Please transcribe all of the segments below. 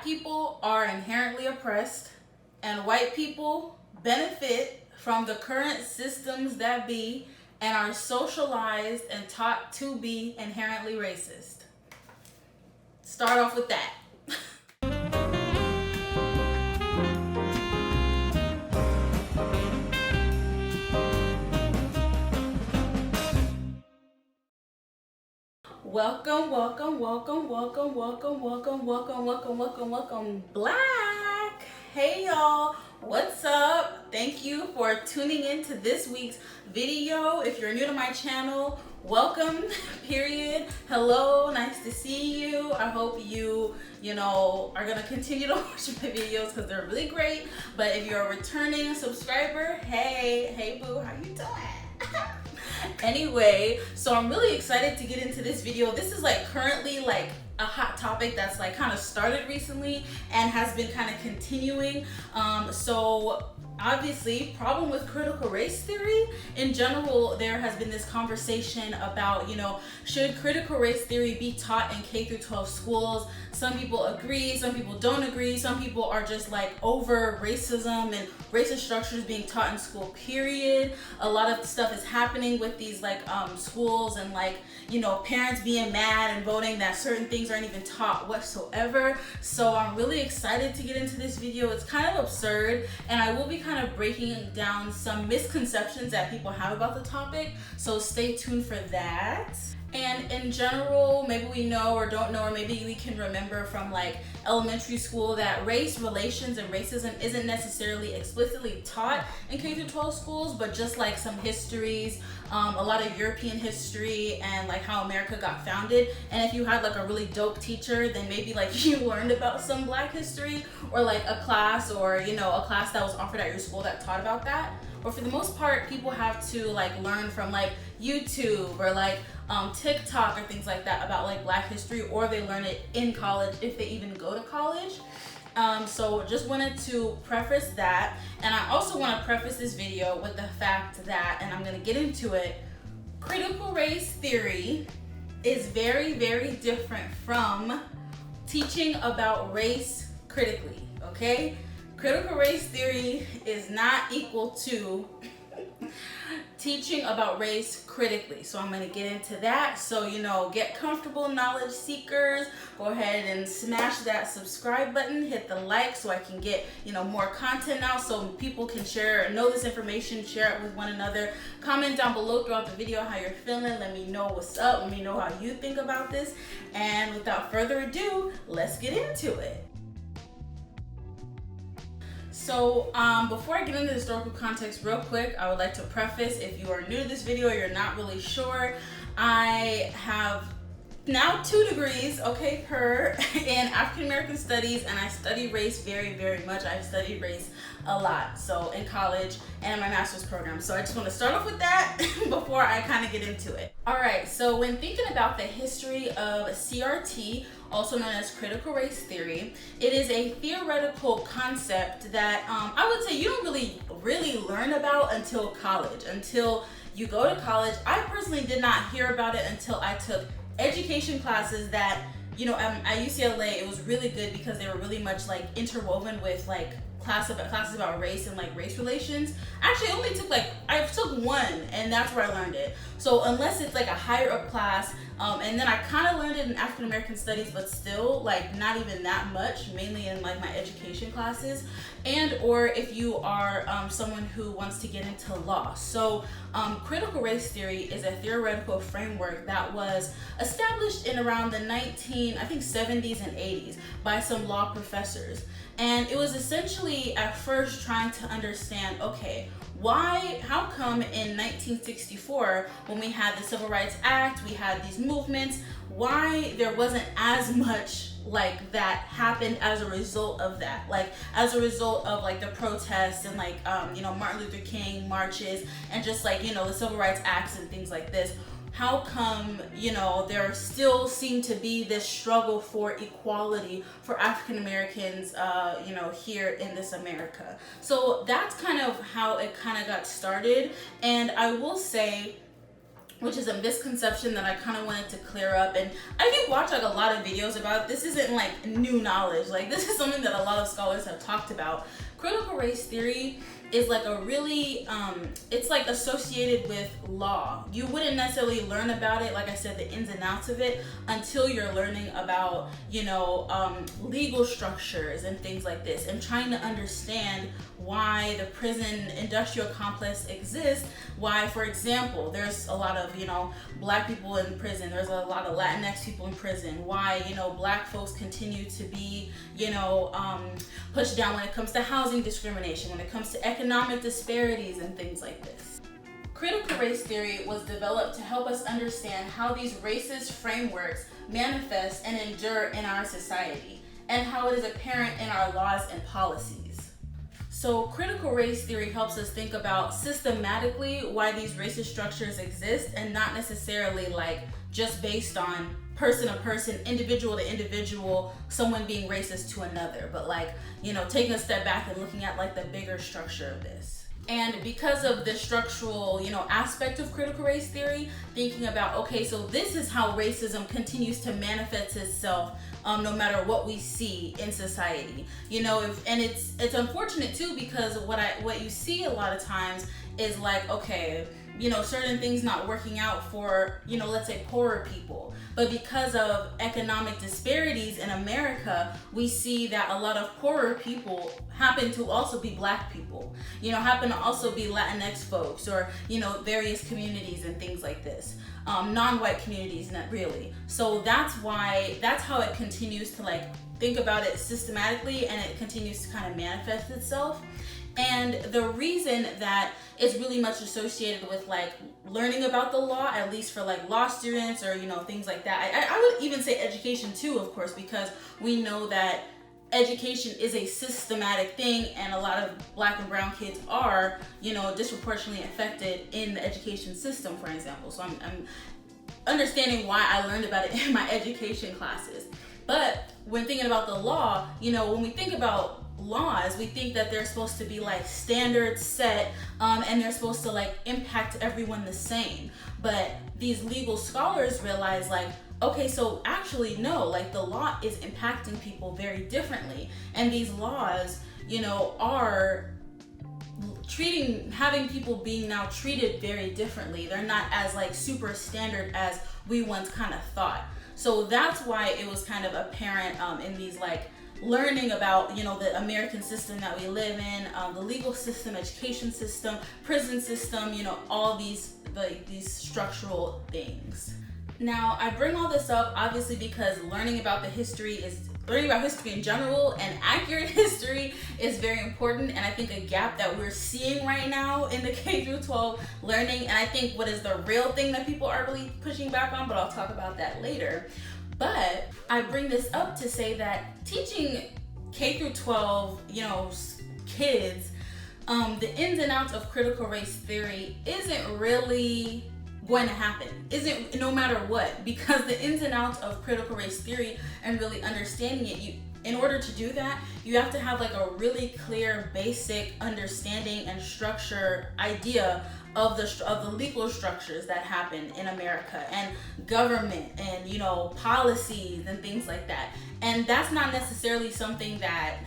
people are inherently oppressed and white people benefit from the current systems that be and are socialized and taught to be inherently racist. Start off with that. Welcome, Black. Hey y'all, what's up? Thank you for tuning in to this week's video. If you're new to my channel, welcome, period. Hello, nice to see you. I hope you are gonna continue to watch my videos because they're really great. But if you're a returning subscriber, hey boo, how you doing? Anyway, so I'm really excited to get into this video. This is currently a hot topic that's kind of started recently and has been kind of continuing. So obviously, problem with critical race theory in general, there has been this conversation about, should critical race theory be taught in K through 12 schools? Some people agree, some people don't agree. Some people are just over racism and racist structures being taught in school, period. A lot of stuff is happening with these schools and parents being mad and voting that certain things aren't even taught whatsoever. So I'm really excited to get into this video. It's kind of absurd, and I will be kind of breaking down some misconceptions that people have about the topic. So stay tuned for that. And in general, maybe we know or don't know, or maybe we can remember from elementary school that race relations and racism isn't necessarily explicitly taught in K through 12 schools, but just some histories, a lot of European history and how America got founded. And if you had a really dope teacher, then maybe you learned about some Black history, or a class, or a class that was offered at your school that taught about that. But for the most part, people have to learn from YouTube or TikTok or things like that about Black history, or they learn it in college if they even go to college. So just wanted to preface that, and I also want to preface this video with the fact that, and I'm going to get into it, critical race theory is very, very different from teaching about race critically, okay? Critical race theory is not equal to teaching about race critically. So I'm going to get into that. So, get comfortable, knowledge seekers. Go ahead and smash that subscribe button, hit the like so I can get, more content out so people can know this information, share it with one another. Comment down below throughout the video how you're feeling. Let me know what's up. Let me know how you think about this. And without further ado, let's get into it. So before I get into the historical context real quick, I would like to preface, if you are new to this video or you're not really sure, I have now 2 degrees, per in African American studies, and I study race very, very much. I've studied race a lot, so in college and in my master's program. So I just want to start off with that before I kind of get into it. All right, so when thinking about the history of CRT, also known as critical race theory, it is a theoretical concept that I would say you don't really learn about until college, until you go to college. I personally did not hear about it until I took education classes that, at UCLA, it was really good because they were really much interwoven with classes about race and race relations. Actually, I took one, and that's where I learned it. So unless it's a higher up class, and then I kind of learned it in African American studies, but still not even that much, mainly in my education classes, and or if you are someone who wants to get into law. So critical race theory is a theoretical framework that was established in around the 70s and 80s by some law professors. And it was essentially at first trying to understand, okay, how come in 1964, when we had the Civil Rights Act, we had these movements, why there wasn't as much that happened as a result of that, as a result of the protests and Martin Luther King marches and just the Civil Rights Acts and things like this. How come, there still seemed to be this struggle for equality for African Americans, here in this America? So that's kind of how it kind of got started. And I will say, which is a misconception that I kind of wanted to clear up. And I do watch like a lot of videos about it. This isn't like new knowledge. Like, this is something that a lot of scholars have talked about. Critical race theory is like a really, it's like associated with law. You wouldn't necessarily learn about it, like I said, the ins and outs of it, until you're learning about, legal structures and things like this, and trying to understand why the prison industrial complex exists. Why, for example, there's a lot of, black people in prison. There's a lot of Latinx people in prison. Why, black folks continue to be, pushed down when it comes to housing discrimination, when it comes to economic disparities and things like this. Critical race theory was developed to help us understand how these racist frameworks manifest and endure in our society, and how it is apparent in our laws and policies. So critical race theory helps us think about systematically why these racist structures exist, and not necessarily like just based on person to person, individual to individual, someone being racist to another, but like, taking a step back and looking at like the bigger structure of this. And because of the structural, aspect of critical race theory, thinking about, okay, so this is how racism continues to manifest itself, no matter what we see in society. And it's unfortunate too, because what you see a lot of times is like, okay, certain things not working out for, let's say poorer people. But because of economic disparities in America, we see that a lot of poorer people happen to also be black people, happen to also be Latinx folks, or, various communities and things like this. Non-white communities, not really. So that's how it continues to like think about it systematically, and it continues to kind of manifest itself. And the reason that it's really much associated with like learning about the law, at least for like law students or, things like that. I would even say education too, of course, because we know that education is a systematic thing, and a lot of black and brown kids are, disproportionately affected in the education system, for example. So I'm understanding why I learned about it in my education classes. But when thinking about the law, when we think about laws, we think that they're supposed to be like standards set, and they're supposed to like impact everyone the same. But these legal scholars realize like, okay, so actually no, like the law is impacting people very differently, and these laws, are having people being now treated very differently. They're not as like super standard as we once kind of thought. So that's why it was kind of apparent in these like learning about, the American system that we live in, the legal system, education system, prison system, all these structural things. Now, I bring all this up obviously because learning about history in general and accurate history is very important, and I think a gap that we're seeing right now in the K-12 learning, and I think what is the real thing that people are really pushing back on, but I'll talk about that later. But I bring this up to say that teaching K-12, kids, the ins and outs of critical race theory isn't really going to happen, no matter what, because the ins and outs of critical race theory and really understanding it, in order to do that, you have to have like a really clear, basic understanding and structure idea of the legal structures that happen in America, and government, and policies and things like that. And that's not necessarily something that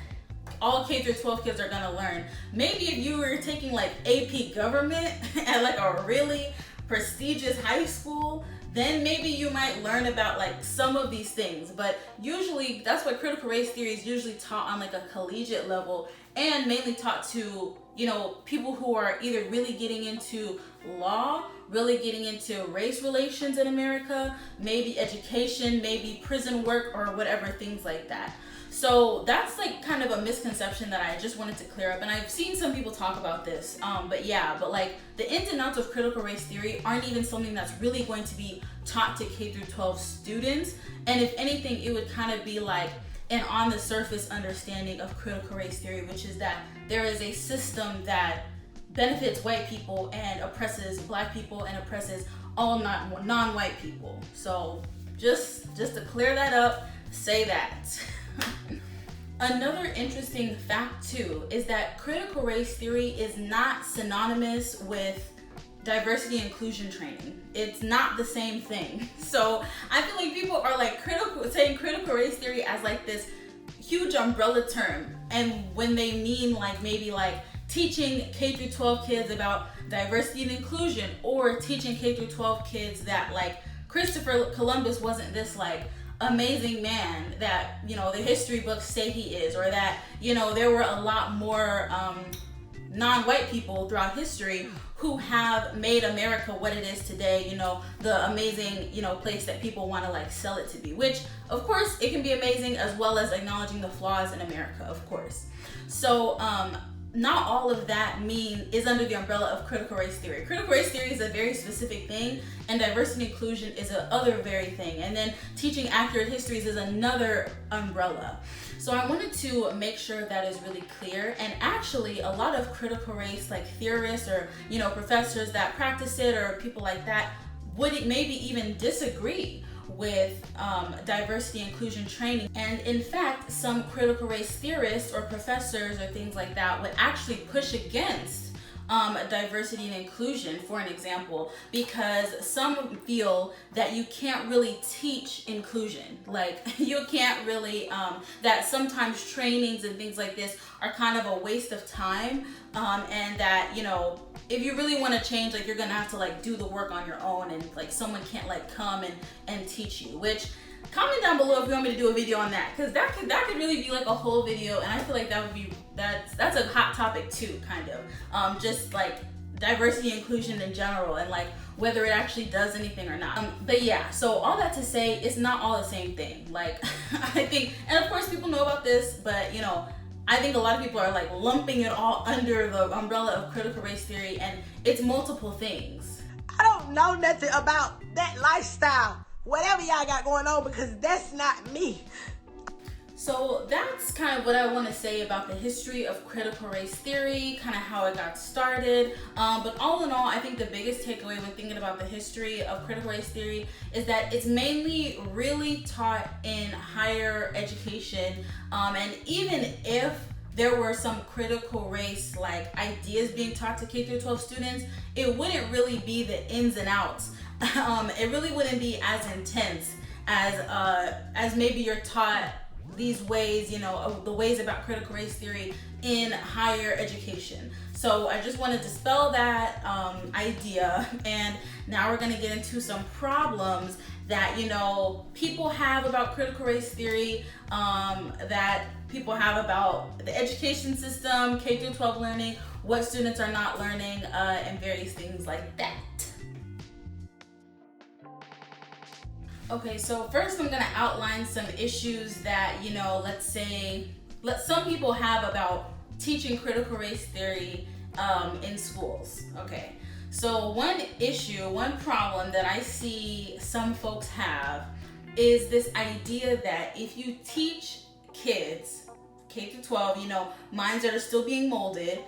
all K-12 kids are gonna learn. Maybe if you were taking like AP government at like a really prestigious high school, then maybe you might learn about like some of these things. But usually that's why critical race theory is usually taught on like a collegiate level, and mainly taught to people who are either really getting into law, really getting into race relations in America, maybe education, maybe prison work, or whatever, things like that. So that's like kind of a misconception that I just wanted to clear up, and I've seen some people talk about this, but like the ins and outs of critical race theory aren't even something that's really going to be taught to K-12 students. And if anything, it would kind of be like an on the surface understanding of critical race theory, which is that there is a system that benefits white people and oppresses black people and oppresses all non-white people. So just to clear that up, say that. Another interesting fact too is that critical race theory is not synonymous with diversity and inclusion training. It's not the same thing. So I feel like people are like saying critical race theory as like this huge umbrella term, and when they mean like maybe like teaching K through 12 kids about diversity and inclusion, or teaching K through 12 kids that like Christopher Columbus wasn't this like amazing man that, you know, the history books say he is, or that, you know, there were a lot more non-white people throughout history who have made America what it is today, you know, the amazing, you know, place that people want to like sell it to be, which of course it can be amazing, as well as acknowledging the flaws in America, of course. So not all of that is under the umbrella of critical race theory. Critical race theory is a very specific thing, and diversity and inclusion is a other very thing. And then teaching accurate histories is another umbrella. So I wanted to make sure that is really clear. And actually, a lot of critical race like theorists, or, you know, professors that practice it, or people like that, would maybe even disagree with diversity and inclusion training. And in fact, some critical race theorists or professors or things like that would actually push against diversity and inclusion, for an example, because some feel that you can't really teach inclusion. Like, you can't really, that sometimes trainings and things like this are kind of a waste of time, and that, you know, if you really want to change, like, you're gonna have to like do the work on your own, and like someone can't like come and teach you. Which, comment down below if you want me to do a video on that, because that could really be like a whole video, and I feel like that's a hot topic too, kind of, just like diversity and inclusion in general, and like whether it actually does anything or not. But yeah, so all that to say, it's not all the same thing. Like, I think, and of course people know about this, but you know, I think a lot of people are like lumping it all under the umbrella of critical race theory, and it's multiple things. I don't know nothing about that lifestyle, whatever y'all got going on, because that's not me. So that's kind of what I want to say about the history of critical race theory, kind of how it got started. But all in all, I think the biggest takeaway when thinking about the history of critical race theory is that it's mainly really taught in higher education. And even if there were some critical race like ideas being taught to K through 12 students, it wouldn't really be the ins and outs. It really wouldn't be as intense as maybe you're taught these ways, you know, the ways about critical race theory in higher education. So I just wanted to dispel that idea, and now we're going to get into some problems that, you know, people have about critical race theory, that people have about the education system, K through 12 learning, what students are not learning, and various things like that. Okay, so first I'm gonna outline some issues that, you know, let's say, some people have about teaching critical race theory in schools. Okay, so one problem that I see some folks have is this idea that if you teach kids, K through 12, you know, minds that are still being molded,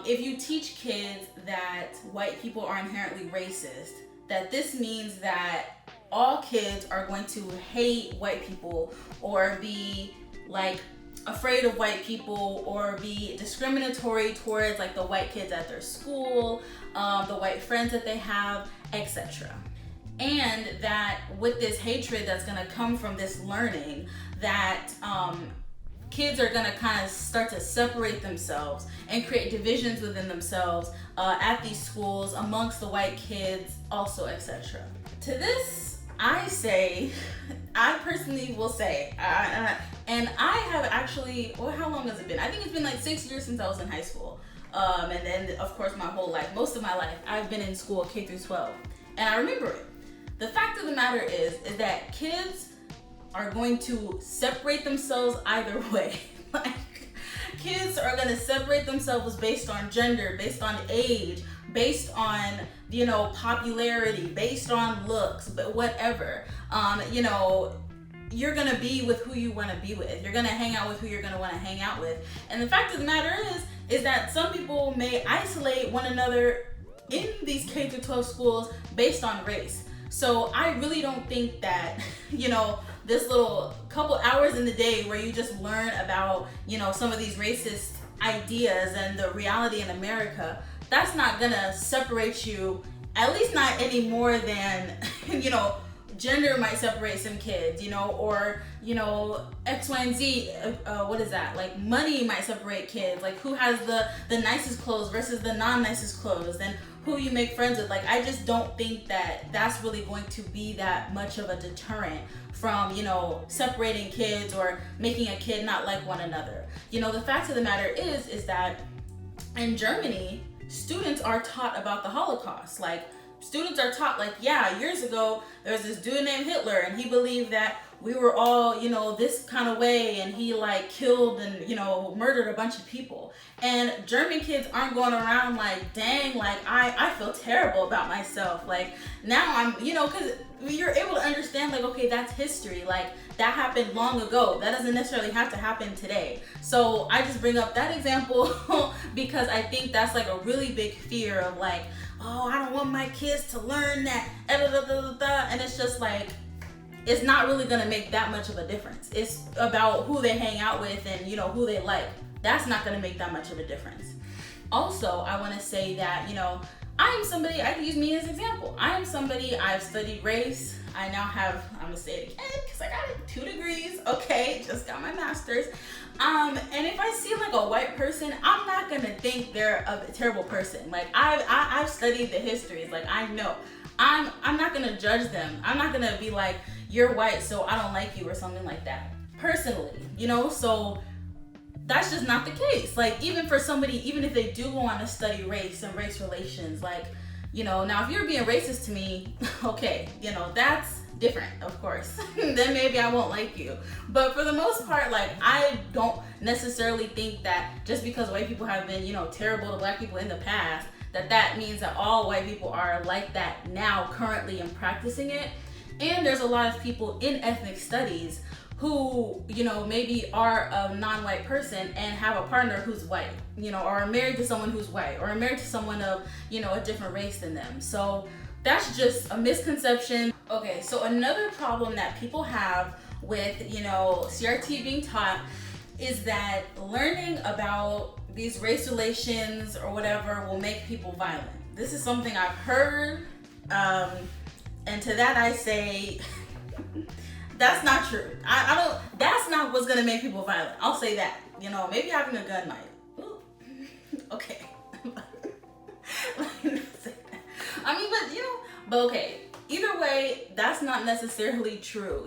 if you teach kids that white people are inherently racist, that this means that all kids are going to hate white people, or be like afraid of white people, or be discriminatory towards like the white kids at their school, the white friends that they have, etc. And that with this hatred that's gonna come from this learning, that kids are gonna kind of start to separate themselves and create divisions within themselves at these schools, amongst the white kids also, etc. To this, I personally will say, and I have actually, well, how long has it been? I think it's been like 6 years since I was in high school. And then of course my whole life, most of my life, I've been in school K through 12. And I remember it. The fact of the matter is that kids are going to separate themselves either way. Like, kids are gonna separate themselves based on gender, based on age, based on, you know, popularity, based on looks, but whatever. You know, you're gonna be with who you wanna be with. You're gonna hang out with who you're gonna wanna hang out with. And the fact of the matter is that some people may isolate one another in these K through 12 schools based on race. So I really don't think that, you know, this little couple hours in the day where you just learn about, you know, some of these racist ideas and the reality in America, that's not gonna separate you, at least not any more than, gender might separate some kids, or, X, Y, and Z, what is that? Like money might separate kids, like who has the nicest clothes versus the non-nicest clothes, and who you make friends with. Like, I just don't think that that's really going to be that much of a deterrent from, separating kids or making a kid not like one another. The fact of the matter is that in Germany, students are taught about the Holocaust. Like, students are taught, like, yeah, years ago, there was this dude named Hitler, and he believed that we were all, this kind of way, and he, like, killed and, murdered a bunch of people. And German kids aren't going around like, dang, like, I feel terrible about myself. Like, now I'm, because you're able to understand, like, okay, that's history. Like, that happened long ago. That doesn't necessarily have to happen today. So I just bring up that example because I think that's, like, a really big fear of, like, oh, I don't want my kids to learn that, and it's just like, it's not really gonna make that much of a difference. It's about who they hang out with and, who they like. That's not gonna make that much of a difference. Also, I wanna say that, I am somebody, I can use me as an example. I am somebody, I've studied race. I now have, I'm gonna say it again, because I got 2 degrees, okay, just got my master's. And if I see like a white person, I'm not gonna think they're a terrible person. Like, I've studied the histories, like, I know. I'm not gonna judge them. I'm not gonna be like, you're white, so I don't like you or something like that. Personally, so that's just not the case. Like, even for somebody, even if they do go on to study race and race relations, like, now if you're being racist to me, okay, that's different, of course. Then maybe I won't like you. But for the most part, like, I don't necessarily think that just because white people have been, terrible to black people in the past, that means that all white people are like that now, currently, and practicing it. And there's a lot of people in ethnic studies who, maybe are a non-white person and have a partner who's white, or are married to someone who's white, or are married to someone of, a different race than them. So that's just a misconception. Okay, so another problem that people have with, CRT being taught is that learning about these race relations or whatever will make people violent. This is something I've heard, and to that I say, that's not true. I don't, that's not what's gonna make people violent. I'll say that. Maybe having a gun might. Ooh. Okay. I mean, but okay. Either way, that's not necessarily true.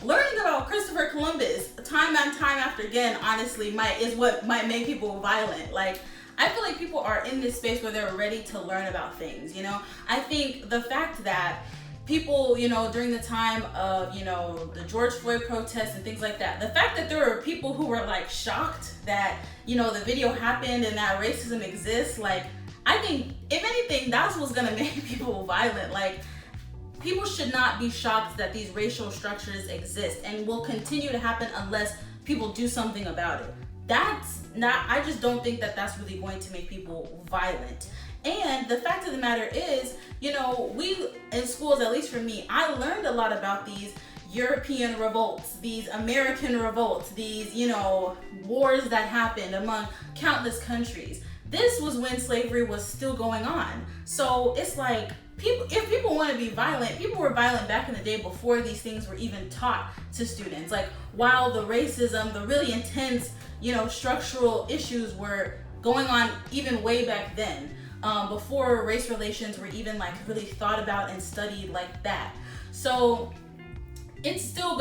Learning about Christopher Columbus time and time after again, honestly, is what might make people violent. Like, I feel like people are in this space where they're ready to learn about things. I think the fact that people, during the time of, the George Floyd protests and things like that, the fact that there were people who were like shocked that, the video happened and that racism exists, like, I think if anything, that's what's gonna make people violent. Like, people should not be shocked that these racial structures exist and will continue to happen unless people do something about it. I just don't think that that's really going to make people violent. And the fact of the matter is, we in schools, at least for me, I learned a lot about these European revolts, these American revolts, these, wars that happened among countless countries. This was when slavery was still going on. So it's like, if people want to be violent, people were violent back in the day before these things were even taught to students. Like, while the racism, the really intense, structural issues were going on even way back then, before race relations were even like really thought about and studied like that. So it's still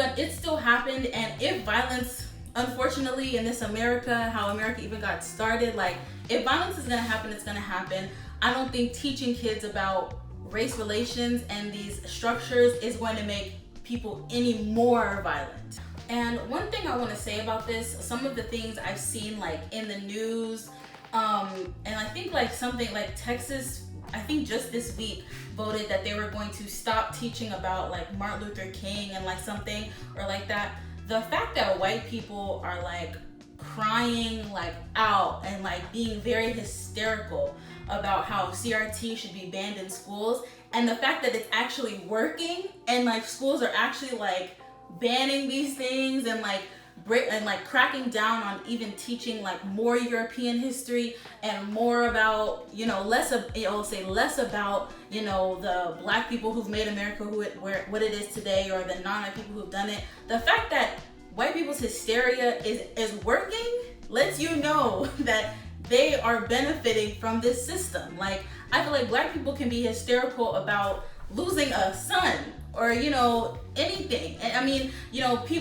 happened. And if violence, unfortunately, in this America, how America even got started, like, if violence is gonna happen, it's gonna happen. I don't think teaching kids about race relations and these structures is going to make people any more violent. And one thing I want to say about this, some of the things I've seen like in the news, and I think like something like Texas, I think just this week voted that they were going to stop teaching about like Martin Luther King and like something or like that. The fact that white people are like crying like out and like being very hysterical about how CRT should be banned in schools, and the fact that it's actually working and like schools are actually like banning these things and like like cracking down on even teaching like more European history and more about, less about, the Black people who've made America what it is today, or the non-white people who've done it. The fact that white people's hysteria is working lets you know that they are benefiting from this system. Like, I feel like Black people can be hysterical about losing a son or, anything. And I mean,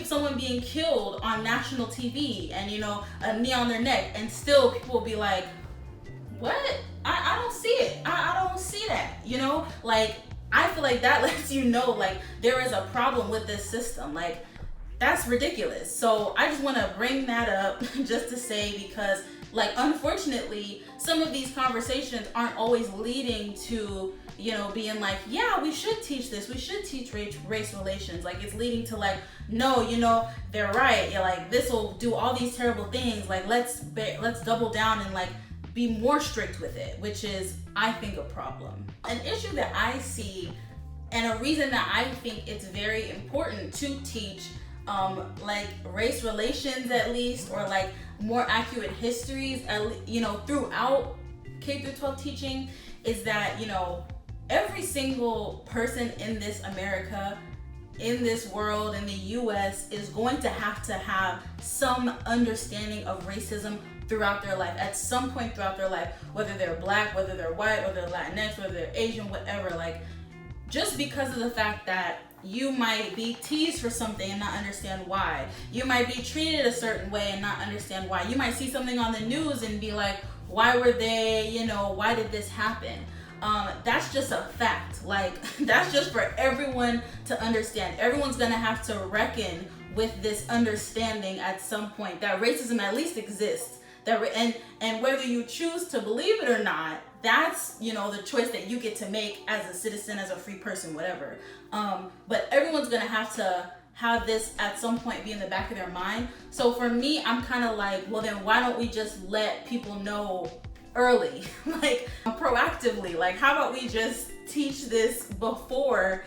someone being killed on national TV and, a knee on their neck, and still people will be like, what? I don't see it. I don't see that, Like, I feel like that lets you know, like, there is a problem with this system. Like, that's ridiculous. So I just want to bring that up just to say, because, like, unfortunately, some of these conversations aren't always leading to, being like, yeah, we should teach this. We should teach race relations. Like, it's leading to like, no, they're right. Yeah, like, this will do all these terrible things. Like, let's double down and like be more strict with it, which is, I think, a problem. An issue that I see, and a reason that I think it's very important to teach like race relations, at least, or like more accurate histories, throughout K through 12 teaching, is that, every single person in this America, in this world, in the US, is going to have some understanding of racism throughout their life, at some point throughout their life, whether they're Black, whether they're white, whether they're Latinx, whether they're Asian, whatever. Like, just because of the fact that you might be teased for something and not understand why. You might be treated a certain way and not understand why. You might see something on the news and be like, why were they, why did this happen? That's just a fact. Like, that's just for everyone to understand. Everyone's gonna have to reckon with this understanding at some point that racism at least exists. And whether you choose to believe it or not, that's, the choice that you get to make as a citizen, as a free person, whatever. But everyone's gonna have to have this at some point be in the back of their mind. So for me, I'm kind of like, well, then why don't we just let people know early, like proactively? Like, how about we just teach this before,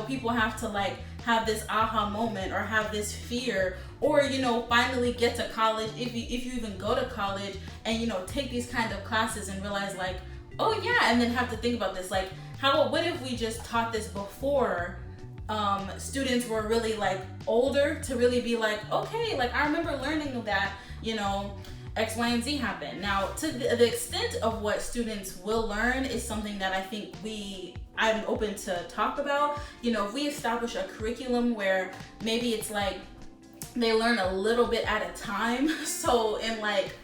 people have to like have this aha moment or have this fear, or finally get to college, if you even go to college, and take these kind of classes and realize like, oh yeah, and then have to think about this, like, what if we just taught this before students were really like older, to really be like, okay, like, I remember learning that, X, Y, and Z happened. Now, to the extent of what students will learn is something that I think I'm open to talk about. If we establish a curriculum where maybe it's like they learn a little bit at a time. So in like,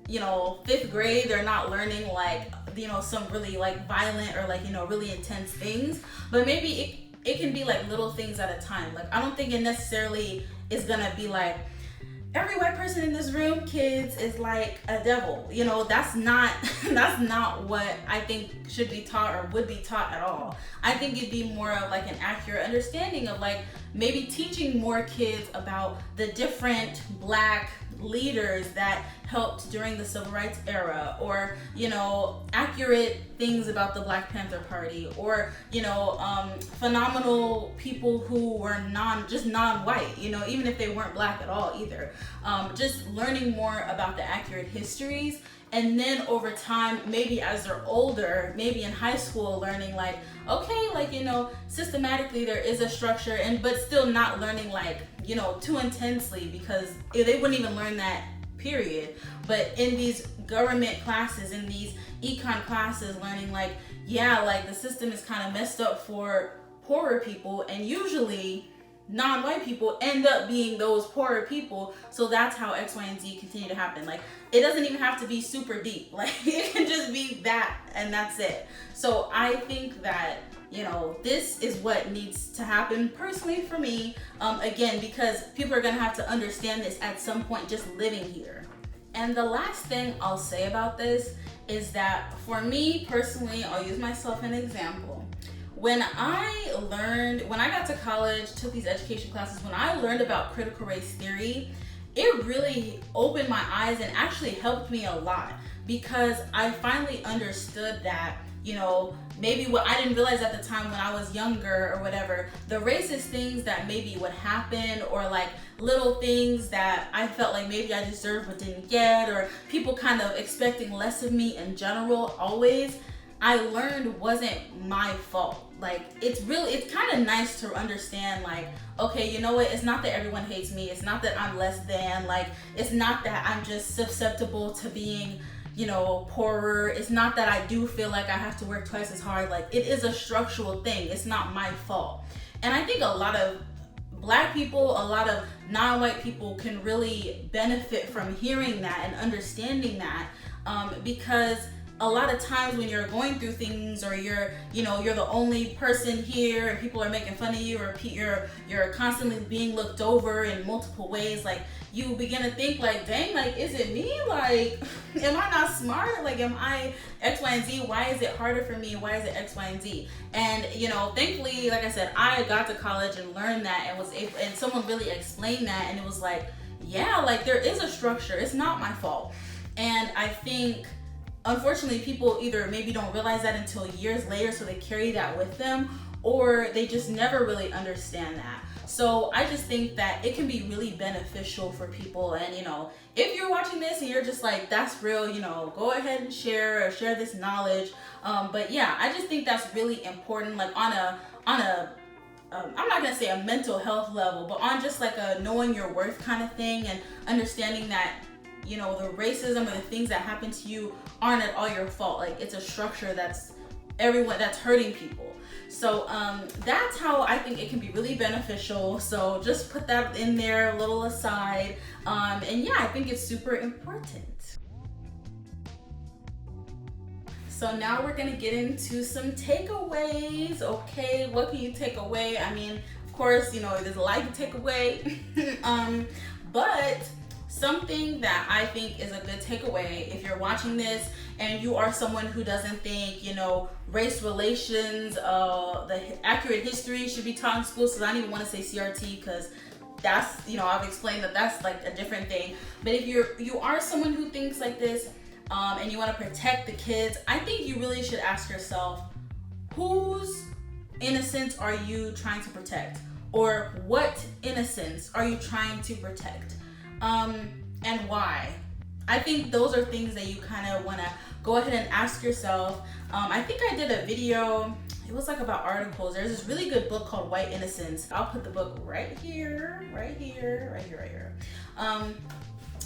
5th grade, they're not learning like, some really like violent or like, really intense things, but maybe it can be like little things at a time. Like, I don't think it necessarily is gonna be like, every white person in this room, kids, is like a devil. That's not what I think should be taught or would be taught at all. I think it'd be more of like an accurate understanding of like maybe teaching more kids about the different Black leaders that helped during the Civil Rights era, or accurate things about the Black Panther Party, or phenomenal people who were non-white, even if they weren't Black at all either. Just learning more about the accurate histories, and then over time, maybe as they're older, maybe in high school, learning like, okay, like, systematically there is a structure, but still not learning like, too intensely, because they wouldn't even learn that, period. But in these government classes, in these econ classes, learning like, yeah, like the system is kind of messed up for poorer people, and usually non-white people end up being those poorer people. So that's how X, Y, and Z continue to happen. Like, it doesn't even have to be super deep. Like, it can just be that, and that's it. So I think that, this is what needs to happen personally for me. Again, because people are gonna have to understand this at some point just living here. And the last thing I'll say about this is that for me personally, I'll use myself as an example. When I got to college, took these education classes, when I learned about critical race theory, it really opened my eyes and actually helped me a lot, because I finally understood that you know, maybe what I didn't realize at the time when I was younger or whatever, the racist things that maybe would happen, or like little things that I felt like maybe I deserved but didn't get, or people kind of expecting less of me in general always, I learned wasn't my fault. Like, it's kind of nice to understand, like, okay, you know what, it's not that everyone hates me, it's not that I'm less than, like, it's not that I'm just susceptible to being, you know, poorer, it's not that I do feel like I have to work twice as hard. Like, it is a structural thing, it's not my fault. And I think a lot of Black people, a lot of non-white people can really benefit from hearing that and understanding that, because a lot of times when you're going through things, or you're the only person here and people are making fun of you, or you're constantly being looked over in multiple ways, like, you begin to think like, dang, like, is it me? Like, am I not smart? Like, am I X, Y, and Z? Why is it harder for me? Why is it X, Y, and Z? And, you know, thankfully, like I said, I got to college and learned that, and was able, and someone really explained that, and it was like, yeah, like, there is a structure. It's not my fault. And I think, unfortunately, people either maybe don't realize that until years later, so they carry that with them, or they just never really understand that. So I just think that it can be really beneficial for people. And, you know, if you're watching this and you're just like, that's real, you know, go ahead and share this knowledge. But yeah, I just think that's really important, like on a I'm not gonna say a mental health level, but on just like a knowing your worth kind of thing, and understanding that, you know, the racism or the things that happen to you aren't at all your fault. Like, it's a structure that's hurting people. So that's how I think it can be really beneficial. So just put that in there, a little aside. And yeah, I think it's super important. So now we're gonna get into some takeaways. Okay, what can you take away? I mean, of course, you know, there's a lot to take away. But something that I think is a good takeaway, if you're watching this and you are someone who doesn't think, you know, race relations, the accurate history should be taught in schools, because I don't even want to say CRT, because that's, you know, I've explained that that's like a different thing. But if you are someone who thinks like this, and you want to protect the kids, I think you really should ask yourself, whose innocence are you trying to protect? Or what innocence are you trying to protect? And why? I think those are things that you kind of want to go ahead and ask yourself. I think I did a video, it was like about articles. There's this really good book called White Innocence. I'll put the book right here.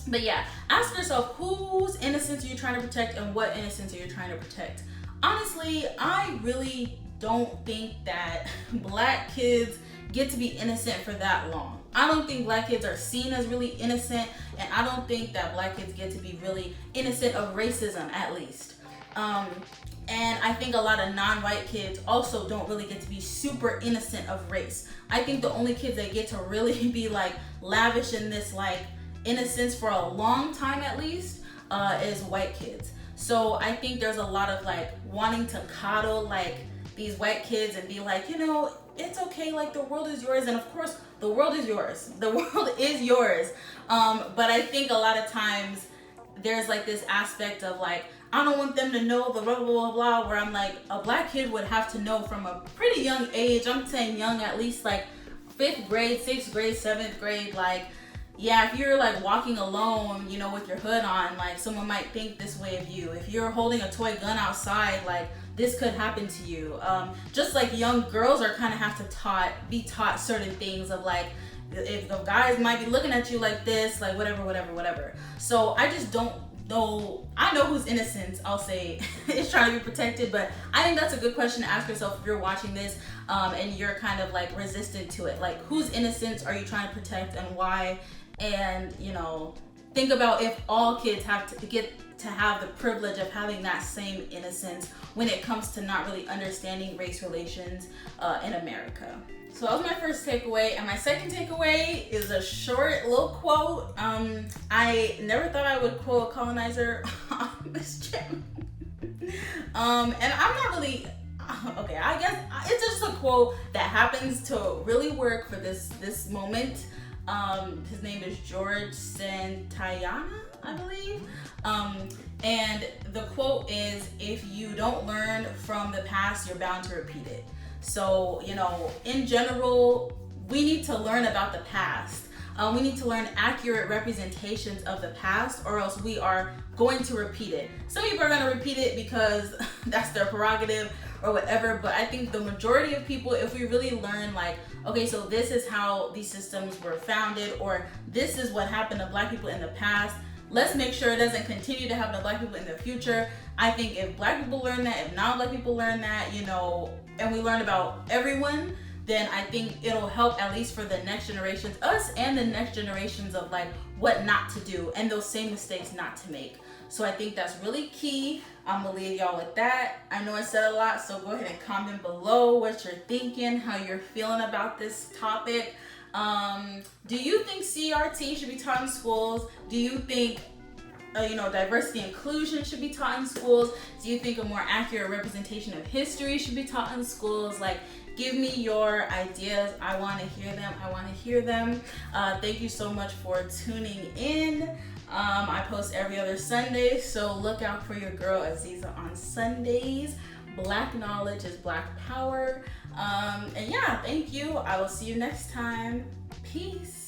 But yeah, ask yourself, whose innocence are you trying to protect, and what innocence are you trying to protect? Honestly, I really don't think that Black kids get to be innocent for that long. I don't think Black kids are seen as really innocent, and I don't think that Black kids get to be really innocent of racism, at least. And I think a lot of non-white kids also don't really get to be super innocent of race. I think the only kids that get to really be like lavish in this like innocence for a long time at least is white kids. So I think there's a lot of like wanting to coddle like these white kids and be like, you know, it's okay, like the world is yours. And of course the world is yours, but I think a lot of times there's like this aspect of like, I don't want them to know the blah blah blah blah, where I'm like, a Black kid would have to know from a pretty young age, I'm saying young, at least like 5th grade, 6th grade, 7th grade, like, yeah, if you're like walking alone, you know, with your hood on, like someone might think this way of you. If you're holding a toy gun outside, like this could happen to you. Just like young girls are kind of have to be taught certain things of like, if the guys might be looking at you like this, like whatever. So I just don't know. I know whose innocence, I'll say, is trying to be protected, but I think that's a good question to ask yourself if you're watching this and you're kind of like resistant to it. Like, whose innocence are you trying to protect and why? And, you know, think about if all kids have to get to have the privilege of having that same innocence when it comes to not really understanding race relations in America. So that was my first takeaway, and my second takeaway is a short little quote. I never thought I would quote a colonizer on this channel. And I'm not really, okay, I guess it's just a quote that happens to really work for this moment. His name is George Santayana, I believe. And the quote is, if you don't learn from the past, you're bound to repeat it. So, you know, in general, we need to learn about the past. We need to learn accurate representations of the past, or else we are going to repeat it. Some people are going to repeat it because that's their prerogative or whatever, but I think the majority of people, if we really learn like, okay, so this is how these systems were founded, or this is what happened to Black people in the past, let's make sure it doesn't continue to happen to Black people in the future. I think if Black people learn that, if non-Black people learn that, you know, and we learn about everyone, then I think it'll help at least for the next generations, us and the next generations, of like what not to do and those same mistakes not to make. So I think that's really key. I'm gonna leave y'all with that. I know I said a lot, so go ahead and comment below what you're thinking, how you're feeling about this topic. Do you think CRT should be taught in schools? Do you think diversity and inclusion should be taught in schools? Do you think a more accurate representation of history should be taught in schools? Like, give me your ideas. I want to hear them. Thank you so much for tuning in. I post every other Sunday, so look out for your girl Aziza on Sundays. Black knowledge is Black power. And yeah, thank you. I will see you next time. Peace.